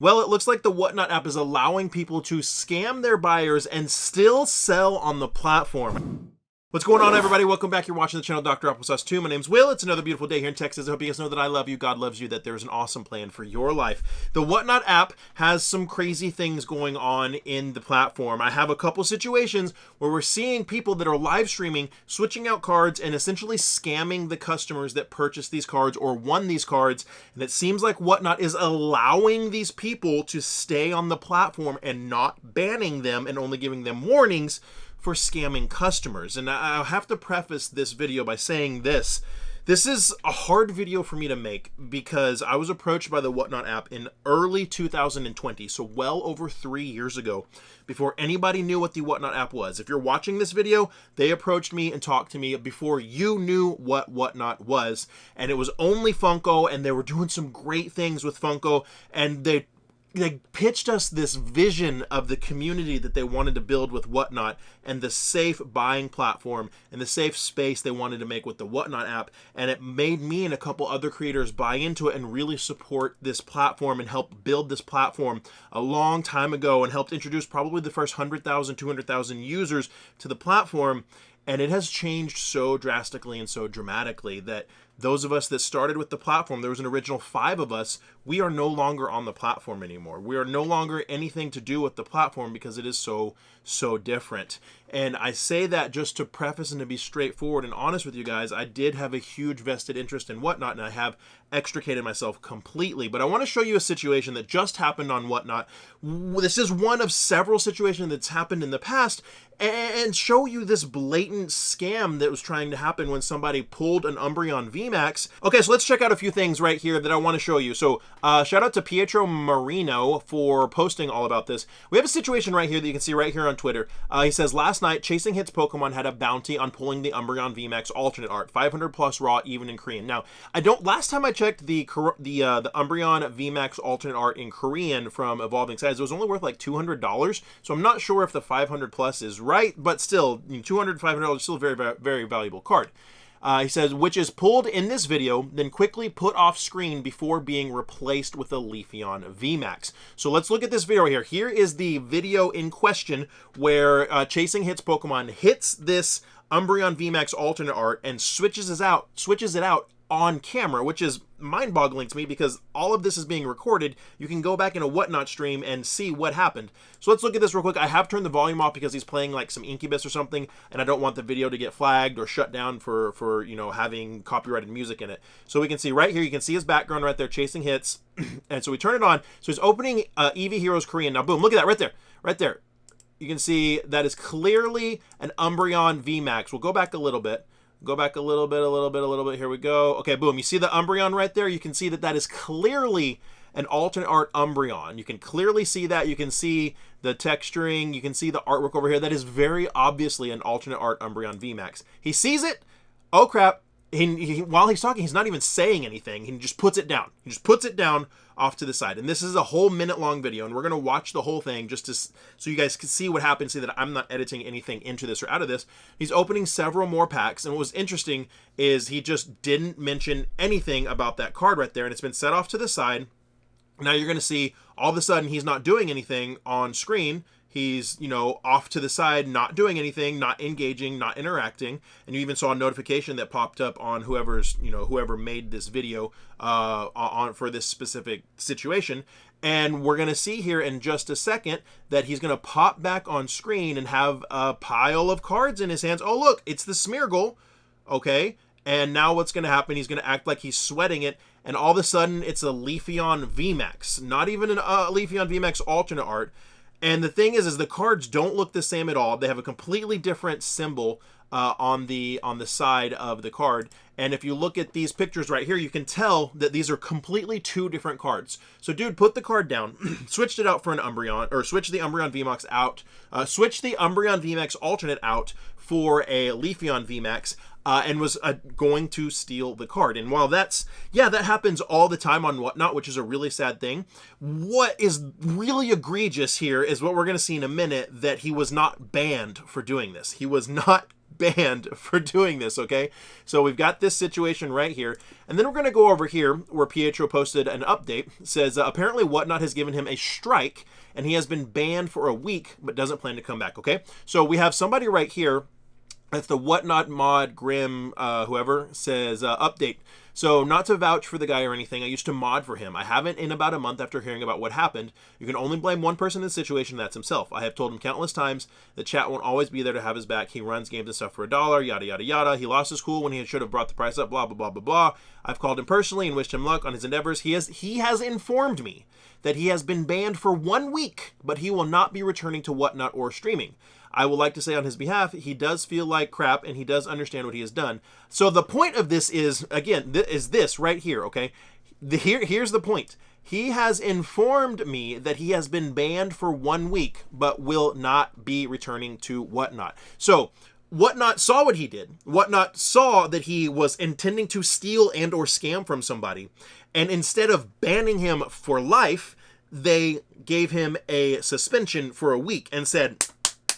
Well, it looks like the Whatnot app is allowing people to scam their buyers and still sell on the platform. What's going on, everybody? Welcome back. You're watching the channel Dr.Applesauce 2. My name's Will. It's another beautiful day here in Texas. I hope you guys know that I love you, God loves you, that there's an awesome plan for your life. The Whatnot app has some crazy things going on in the platform. I have a couple situations where we're seeing people that are live streaming, switching out cards, and essentially scamming the customers that purchased these cards or won these cards. And it seems like Whatnot is allowing these people to stay on the platform and not banning them and only giving them warnings for scamming customers. And I'll have to preface this video by saying this. This is a hard video for me to make because I was approached by the Whatnot app in early 2020, so well over 3 years ago, before anybody knew what the Whatnot app was. If you're watching this video, they approached me and talked to me before you knew what Whatnot was, and it was only Funko, and they were doing some great things with Funko, and they pitched us this vision of the community that they wanted to build with Whatnot and the safe buying platform and the safe space they wanted to make with the Whatnot app. And it made me and a couple other creators buy into it and really support this platform and help build this platform a long time ago and helped introduce probably the first 100,000, 200,000 users to the platform. And it has changed so drastically and so dramatically that those of us that started with the platform, there was an original 5 of us, we are no longer on the platform anymore. We are no longer anything to do with the platform because it is so different. And I say that just to preface and to be straightforward and honest with you guys. I did have a huge vested interest in Whatnot, and I have extricated myself completely. But I want to show you a situation that just happened on Whatnot. This is one of several situations that's happened in the past, and show you this blatant scam that was trying to happen when somebody pulled an Umbreon VMAX. Okay, so let's check out a few things right here that I want to show you. So shout out to Pietro Marino for posting all about this. We have a situation right here that you can see right here on Twitter. He says, last night, Chasing Hits Pokemon had a bounty on pulling the Umbreon VMAX alternate art, 500 plus raw, even in Korean. Now, last time I checked the Umbreon VMAX alternate art in Korean from Evolving Sides, it was only worth like $200. So I'm not sure if the 500 plus is right, but still, $200, $500 is still a very, very, very valuable card. He says, which is pulled in this video, then quickly put off screen before being replaced with a Leafeon VMAX. So let's look at this video here. Here is the video in question where Chasing Hits Pokemon hits this Umbreon VMAX alternate art and switches it out on camera, which is mind-boggling to me because all of this is being recorded. You can go back in a Whatnot stream and see what happened. So let's look at this real quick. I have turned the volume off because he's playing like some Incubus or something, and I don't want the video to get flagged or shut down for you know, having copyrighted music in it. So we can see right here, you can see his background right there, Chasing Hits. And so we turn it on. So he's opening Eevee Heroes Korean. Now boom, look at that right there. Right there. You can see that is clearly an Umbreon VMAX. We'll go back a little bit. Go back a little bit. Here we go. Okay, boom. You see the Umbreon right there? You can see that is clearly an alternate art Umbreon. You can clearly see that. You can see the texturing. You can see the artwork over here. That is very obviously an alternate art Umbreon VMAX. He sees it. Oh, crap. While he's talking, he's not even saying anything. He just puts it down. He just puts it down off to the side. And this is a whole minute-long video, and we're going to watch the whole thing just so you guys can see what happens, see that I'm not editing anything into this or out of this. He's opening several more packs, and what was interesting is he just didn't mention anything about that card right there, and it's been set off to the side. Now you're going to see all of a sudden he's not doing anything on screen. He's, you know, off to the side, not doing anything, not engaging, not interacting. And you even saw a notification that popped up on whoever made this video for this specific situation. And we're going to see here in just a second that he's going to pop back on screen and have a pile of cards in his hands. Oh, look, it's the Smeargle. Okay. And now what's going to happen, he's going to act like he's sweating it. And all of a sudden, it's a Leafeon VMAX. Not even a Leafeon VMAX alternate art. And the thing is the cards don't look the same at all. They have a completely different symbol on the side of the card. And if you look at these pictures right here, you can tell that these are completely 2 different cards. So dude, put the card down, switched it out for an Umbreon, or switch the Umbreon VMAX out, switch the Umbreon VMAX alternate out for a Leafeon VMAX, and was going to steal the card. And while that happens all the time on Whatnot, which is a really sad thing, what is really egregious here is what we're going to see in a minute, that he was not banned for doing this. He was not banned for doing this, okay? So we've got this situation right here. And then we're going to go over here where Pietro posted an update. It says, apparently Whatnot has given him a strike, and he has been banned for a week, but doesn't plan to come back, okay? So we have somebody right here. That's the Whatnot mod Grim, whoever, says update. So not to vouch for the guy or anything, I used to mod for him. I haven't in about a month after hearing about what happened. You can only blame one person in the situation, that's himself. I have told him countless times the chat won't always be there to have his back. He runs games and stuff for $1, yada, yada, yada. He lost his cool when he should have brought the price up, blah, blah, blah, blah, blah. I've called him personally and wished him luck on his endeavors. He has informed me that he has been banned for 1 week, but he will not be returning to Whatnot or streaming. I would like to say on his behalf, he does feel like crap and he does understand what he has done. So the point of this is, again, is this right here, okay? Here's the point. He has informed me that he has been banned for 1 week, but will not be returning to Whatnot. So Whatnot saw what he did. Whatnot saw that he was intending to steal and or scam from somebody. And instead of banning him for life, they gave him a suspension for a week and said,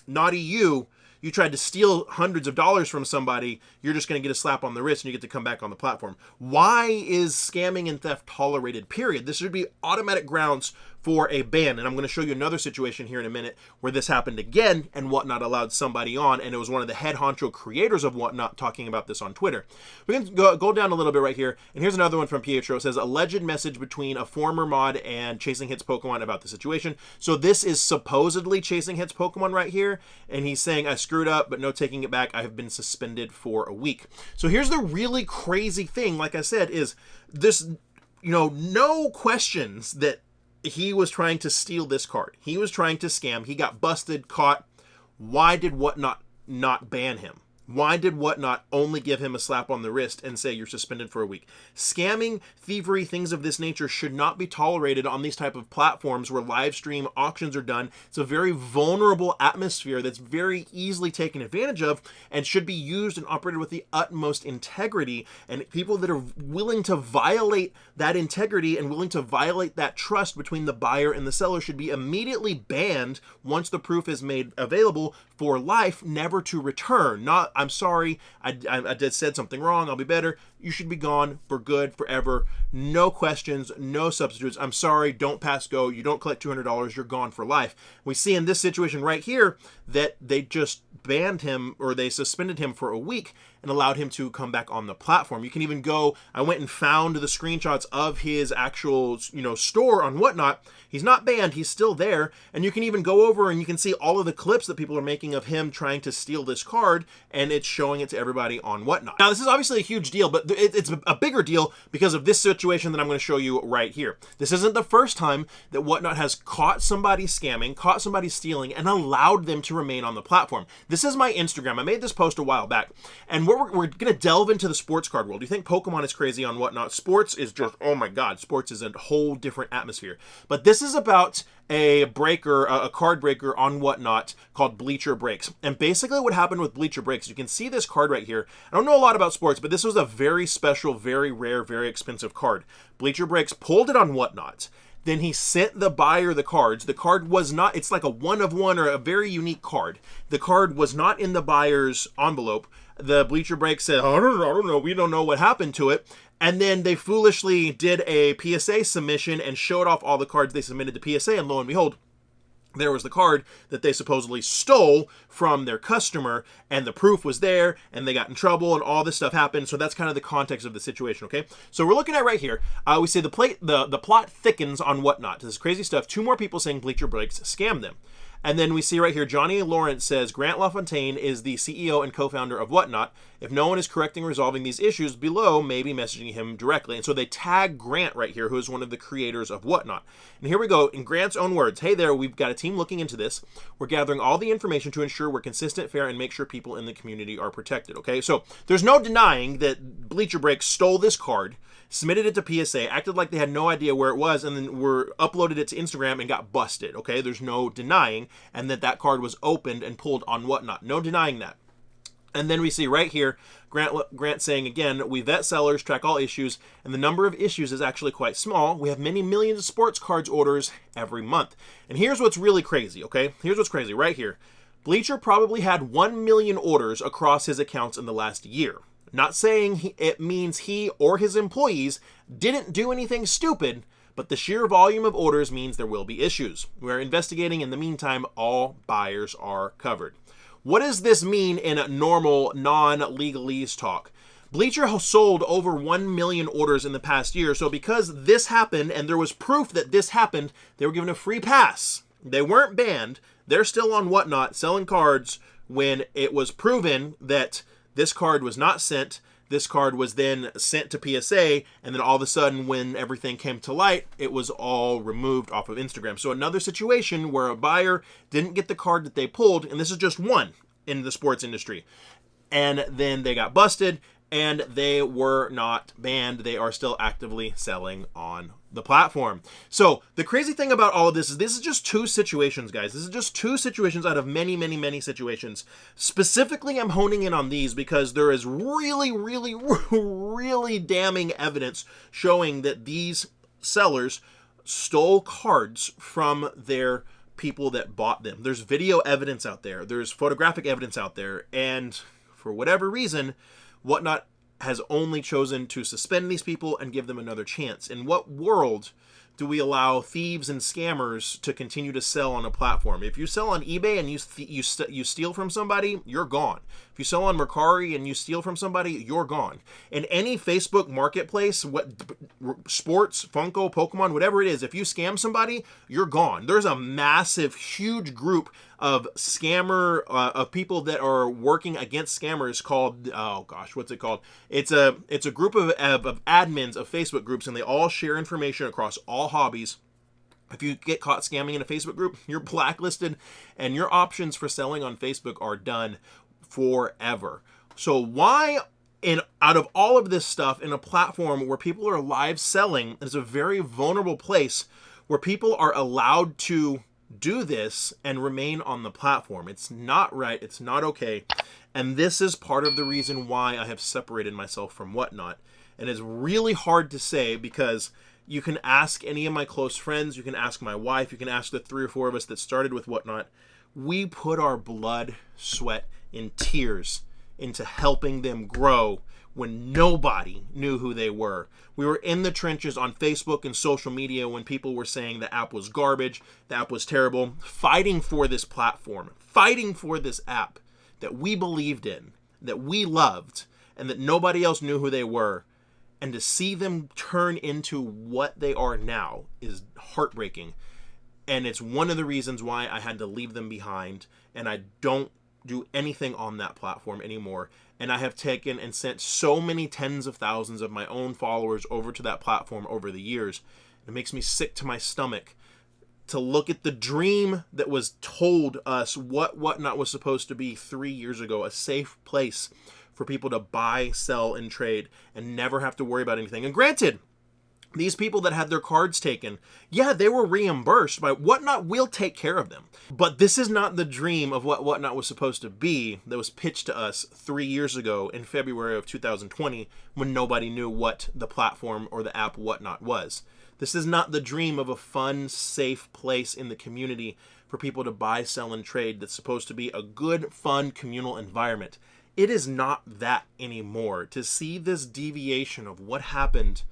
naughty you tried to steal hundreds of dollars from somebody, you're just going to get a slap on the wrist and you get to come back on the platform. Why is scamming and theft tolerated, period? This should be automatic grounds for a ban. And I'm going to show you another situation here in a minute where this happened again and Whatnot allowed somebody on, and it was one of the head honcho creators of Whatnot talking about this on Twitter. We can go down a little bit right here, and here's another one from Pietro. It says, alleged message between a former mod and Chasing Hits Pokemon about the situation. So this is supposedly Chasing Hits Pokemon right here, and he's saying, I screwed up, but no taking it back. I have been suspended for a week. So here's the really crazy thing, like I said, is this, no questions that he was trying to steal this card. He was trying to scam. He got busted, caught. Why did Whatnot not ban him? Why did Whatnot only give him a slap on the wrist and say you're suspended for a week? Scamming, thievery, things of this nature should not be tolerated on these type of platforms where live stream auctions are done. It's a very vulnerable atmosphere that's very easily taken advantage of and should be used and operated with the utmost integrity. And people that are willing to violate that integrity and willing to violate that trust between the buyer and the seller should be immediately banned once the proof is made available for life, never to return. Not, I'm sorry, I did said something wrong, I'll be better. You should be gone for good, forever. No questions, no substitutes. I'm sorry, don't pass go. You don't collect $200, you're gone for life. We see in this situation right here that they just banned him, or they suspended him for a week and allowed him to come back on the platform. You can even go, I went and found the screenshots of his actual, store on Whatnot. He's not banned, he's still there. And you can even go over and you can see all of the clips that people are making of him trying to steal this card, and it's showing it to everybody on Whatnot. Now, this is obviously a huge deal, but it's a bigger deal because of this situation that I'm going to show you right here. This isn't the first time that Whatnot has caught somebody scamming, caught somebody stealing, and allowed them to remain on the platform. This is my Instagram. I made this post a while back, and we're going to delve into the sports card world. You think Pokemon is crazy on Whatnot? Sports is just, oh my God, sports is a whole different atmosphere. But this is about a breaker, a card breaker on Whatnot called Bleacher Breaks. And basically what happened with Bleacher Breaks, you can see this card right here. I don't know a lot about sports, but this was a very special, very rare, very expensive card. Bleacher Breaks pulled it on Whatnot. Then he sent the buyer the cards. The card was not, it's like a one of one or a very unique card. The card was not in the buyer's envelope. The Bleacher Break said, I don't know, we don't know what happened to it. And then they foolishly did a PSA submission and showed off all the cards they submitted to PSA, and lo and behold, there was the card that they supposedly stole from their customer, and the proof was there, and they got in trouble, and all this stuff happened. So that's kind of the context of the situation, okay? So we're looking at right here, we say the plot thickens on Whatnot. This is crazy stuff. 2 more people saying Bleacher Breaks scammed them. And then we see right here, Johnny Lawrence says, Grant LaFontaine is the CEO and co-founder of Whatnot. If no one is correcting or resolving these issues below, maybe messaging him directly. And so they tag Grant right here, who is one of the creators of Whatnot. And here we go, in Grant's own words, hey there, we've got a team looking into this. We're gathering all the information to ensure we're consistent, fair, and make sure people in the community are protected, okay? So there's no denying that Bleacher Break stole this card, submitted it to PSA, acted like they had no idea where it was, and then uploaded it to Instagram and got busted, okay? There's no denying, and that card was opened and pulled on Whatnot. No denying that. And then we see right here, Grant saying again, we vet sellers, track all issues, and the number of issues is actually quite small. We have many millions of sports cards orders every month. And here's what's really crazy, okay? Here's what's crazy right here. Bleacher probably had 1 million orders across his accounts in the last year. Not saying it means he or his employees didn't do anything stupid, but the sheer volume of orders means there will be issues. We're investigating. In the meantime, all buyers are covered. What does this mean in normal, non-legalese talk? Bleacher sold over 1 million orders in the past year, so because this happened and there was proof that this happened, they were given a free pass. They weren't banned. They're still on Whatnot selling cards when it was proven that this card was not sent. This card was then sent to PSA, and then all of a sudden, when everything came to light, it was all removed off of Instagram. So another situation where a buyer didn't get the card that they pulled, and this is just one in the sports industry, and then they got busted, and they were not banned. They are still actively selling on the platform. So the crazy thing about all of this is just two situations, guys. This is just two situations out of many, many, many situations. Specifically, I'm honing in on these because there is really, really, really damning evidence showing that these sellers stole cards from their people that bought them. There's video evidence out there. There's photographic evidence out there. And for whatever reason, Whatnot has only chosen to suspend these people and give them another chance. In what world do we allow thieves and scammers to continue to sell on a platform? If you sell on eBay and you steal from somebody, you're gone. If you sell on Mercari and you steal from somebody, you're gone. In any Facebook marketplace, sports, Funko, Pokemon, whatever it is, if you scam somebody, you're gone. There's a massive, huge group of of people that are working against scammers called, oh gosh, what's it called? It's a group of admins of Facebook groups, and they all share information across all hobbies. If you get caught scamming in a Facebook group, you're blacklisted, and your options for selling on Facebook are done forever. So why, out of all of this stuff, in a platform where people are live selling, it's a very vulnerable place where people are allowed to do this and remain on the platform? It's not right. It's not okay. And this is part of the reason why I have separated myself from Whatnot. And it's really hard to say because you can ask any of my close friends, you can ask my wife, you can ask the 3 or 4 of us that started with Whatnot. We put our blood, sweat, and tears into helping them grow when nobody knew who they were. We were in the trenches on Facebook and social media when people were saying the app was garbage, the app was terrible, fighting for this platform, fighting for this app that we believed in, that we loved, and that nobody else knew who they were. And to see them turn into what they are now is heartbreaking. And it's one of the reasons why I had to leave them behind, and I don't do anything on that platform anymore. And I have taken and sent so many tens of thousands of my own followers over to that platform over the years. It makes me sick to my stomach to look at the dream that was told us what Whatnot was supposed to be 3 years ago, a safe place for people to buy, sell, and trade and never have to worry about anything. And granted, these people that had their cards taken, yeah, they were reimbursed by Whatnot. Will take care of them. But this is not the dream of what Whatnot was supposed to be that was pitched to us 3 years ago in February of 2020 when nobody knew what the platform or the app Whatnot was. This is not the dream of a fun, safe place in the community for people to buy, sell, and trade that's supposed to be a good, fun, communal environment. It is not that anymore. To see this deviation of what happened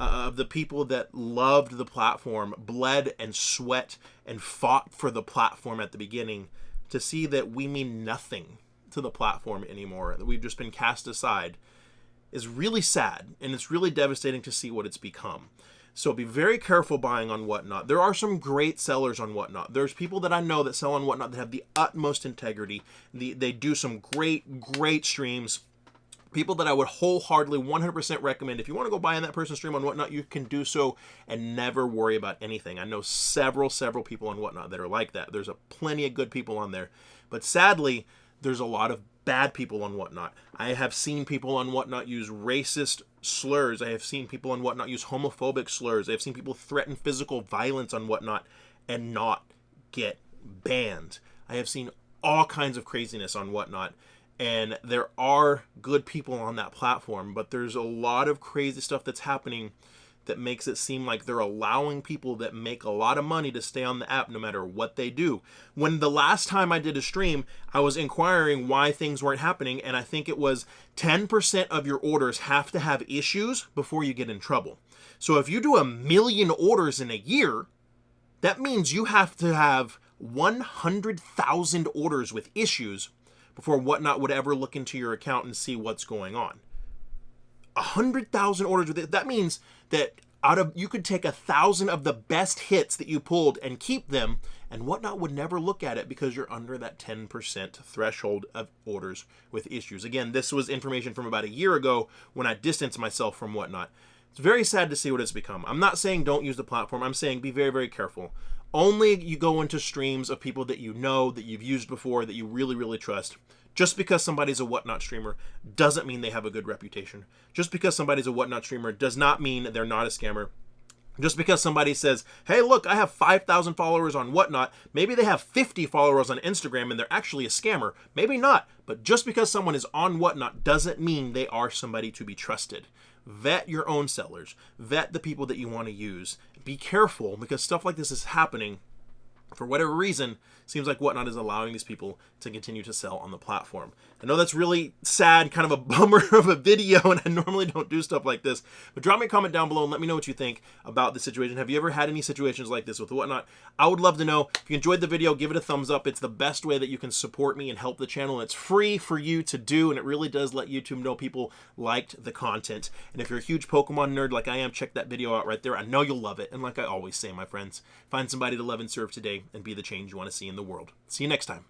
of the people that loved the platform, bled and sweat and fought for the platform at the beginning, to see that we mean nothing to the platform anymore, that we've just been cast aside, is really sad, and it's really devastating to see what it's become. So be very careful buying on Whatnot. There are some great sellers on Whatnot. There's people that I know that sell on Whatnot that have the utmost integrity. They do some great streams. People that I would wholeheartedly 100% recommend. If you want to go buy in that person's stream on Whatnot, you can do so and never worry about anything. I know several people on Whatnot that are like that. There's plenty of good people on there. But sadly, there's a lot of bad people on Whatnot. I have seen people on Whatnot use racist slurs. I have seen people on Whatnot use homophobic slurs. I have seen people threaten physical violence on Whatnot and not get banned. I have seen all kinds of craziness on Whatnot. And there are good people on that platform, but there's a lot of crazy stuff that's happening that makes it seem like they're allowing people that make a lot of money to stay on the app no matter what they do. When the last time I did a stream, I was inquiring why things weren't happening, and I think it was 10% of your orders have to have issues before you get in trouble. So if you do 1 million orders in a year, that means you have to have 100,000 orders with issues before Whatnot would ever look into your account and see what's going on. 100,000 orders with it. That means that you could take 1,000 of the best hits that you pulled and keep them, and Whatnot would never look at it because you're under that 10% threshold of orders with issues. Again, this was information from about a year ago when I distanced myself from Whatnot. It's very sad to see what it's become. I'm not saying don't use the platform. I'm saying be very, very careful. Only you go into streams of people that you know, that you've used before, that you really, really trust. Just because somebody's a Whatnot streamer doesn't mean they have a good reputation. Just because somebody's a Whatnot streamer does not mean they're not a scammer. Just because somebody says, hey, look, I have 5,000 followers on Whatnot, maybe they have 50 followers on Instagram and they're actually a scammer. Maybe not. But just because someone is on Whatnot doesn't mean they are somebody to be trusted. Vet your own sellers. Vet the people that you want to use. Be careful, because stuff like this is happening. For whatever reason, seems like Whatnot is allowing these people to continue to sell on the platform. I know that's really sad, kind of a bummer of a video, and I normally don't do stuff like this, but drop me a comment down below and let me know what you think about the situation. Have you ever had any situations like this with Whatnot? I would love to know. If you enjoyed the video, give it a thumbs up. It's the best way that you can support me and help the channel, and it's free for you to do, and it really does let YouTube know people liked the content. And if you're a huge Pokemon nerd like I am, check that video out right there. I know you'll love it, and like I always say, my friends, find somebody to love and serve today and be the change you want to see in the world. See you next time.